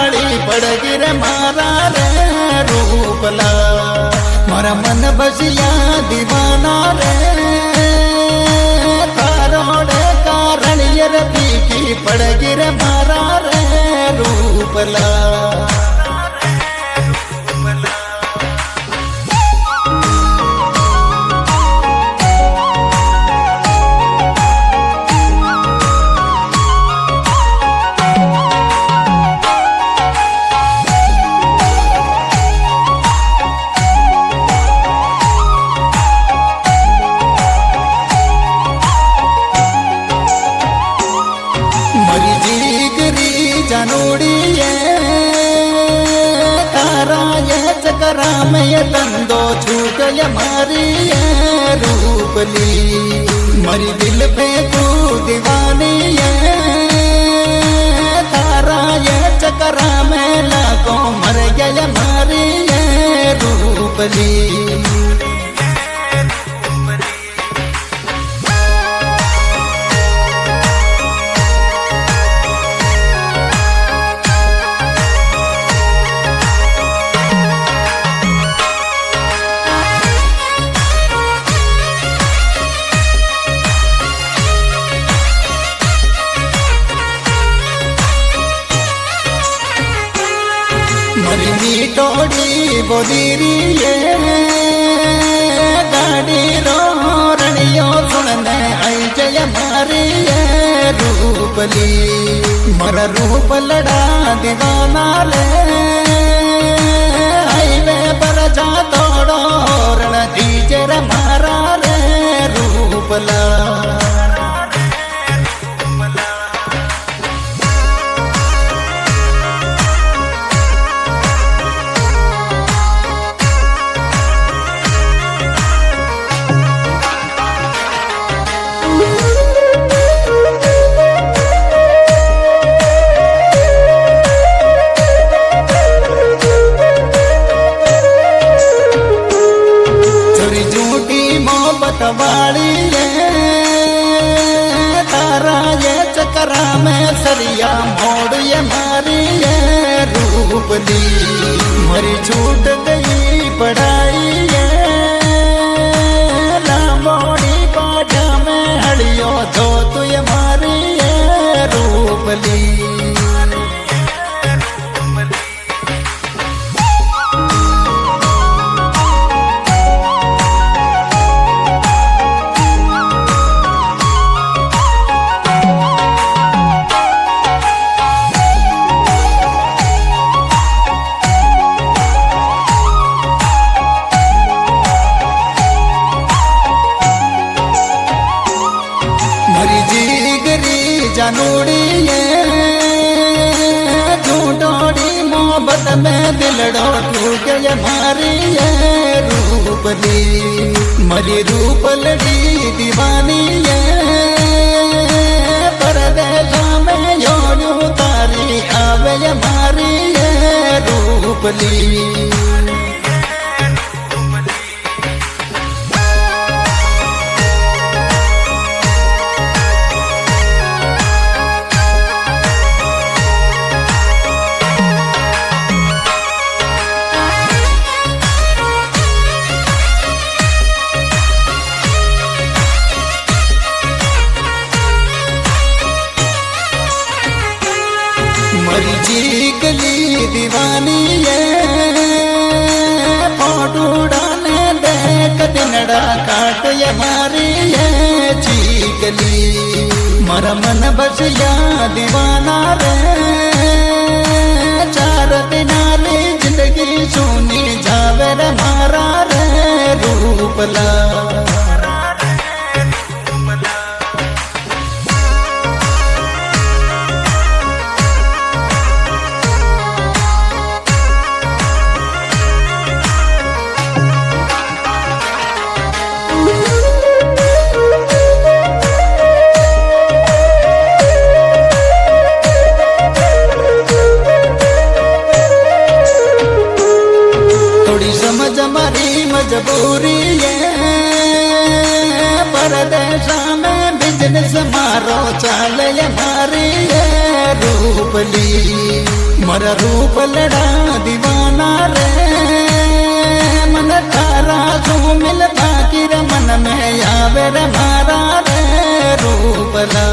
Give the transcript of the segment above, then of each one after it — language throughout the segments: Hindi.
वाली पड़गी रे मारा रे रूपला मारा मन बसिया दीवाना रे तारोड़े कारण ये रे फीकी पड़गी रे मारा रे रूपला चकरा में ये तंदो छूट ये मारी ये रूपली मरी दिल पे तू दीवानी ये तारा ये चकरा में लाखों मर गया ये मारी ये रूपली मरी टोड़ी बोली ये गाड़ी रोरणियो सुनने आई जय मारी ये रूपली मर रूप लड़ा दीवाना ले हाईवे पर जा तोड़ो रण दीजे रे मारा रे रूपला वाली ये तारा ये चकरा में सरिया मोड़ ये मारी ये रूपली मरी छूट गई पढ़ाई ये लामोड़ी बाजा में हड़ियो जो तू ये मारी ये रूपली जानूड़ी ये झूठोड़ी मोहब्बत में दिलड़ो टूट ये मारी ये रूपली मरी रूपलड़ी दीवानी ये परदेशा में योड़ू तारी आवे ये मारी ये रूपली मरी जी गली दीवानी ये फोटो डाने देख दिनड़ा काट ये मारी ये चीकली मरा मन बसिया दीवाना रे चार दिनाली जिंदगी सुनी जावे रे मारा रे रूपला मजबूरी ये परदेशा में बिजनेस मारो चाल ये मारी ये रूपली मरा रूप लड़ा दीवाना रे मन तारा सू मिल बाकी रे मन में आवे रे मारा रे रूपला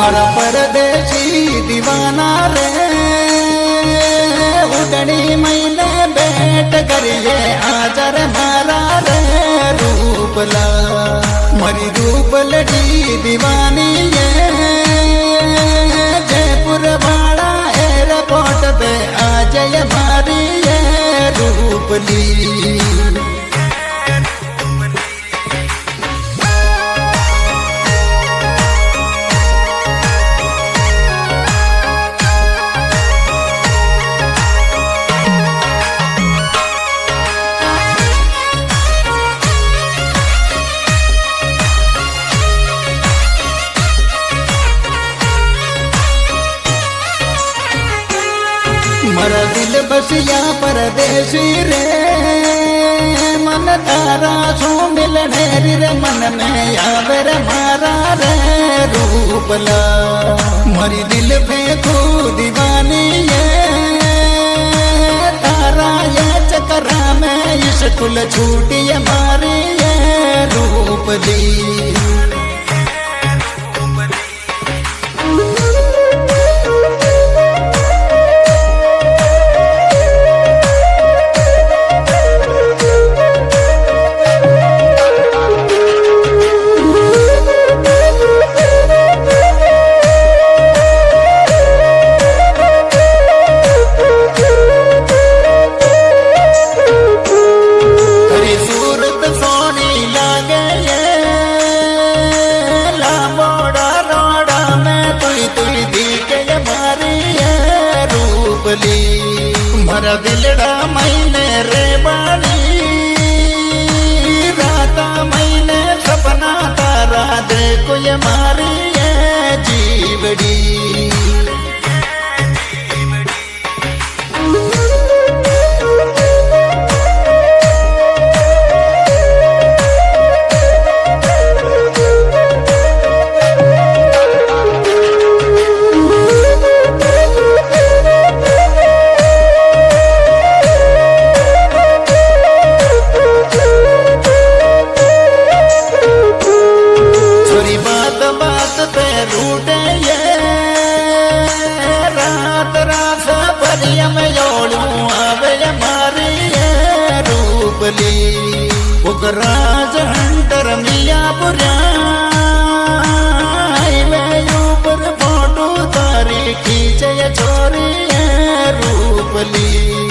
मरा परदेसी दीवाना रे उड़नी मैंने बैठ करिए आजर मारा रे रूपला मरी रूप लड़ी दीवानी है जयपुर वाला एयरपोर्ट पे आ जाए मारी है रूपली मरा दिल बसिया परदेसी रे मन तारा सू मिलने रे मन में आवे रे मारा रे रूपला मरी दिल फेंकू दीवानी है तारा ये चकरा में स्कूल छूटी मारी है रूपली मरा दिलड़ा मैंने रे बानी राता मैंने सपना तारा देखो ये मारी है जीवड़ी राज हंटर मियापुरा ऊपर फोटो तारी खींचे छोरी रूपली।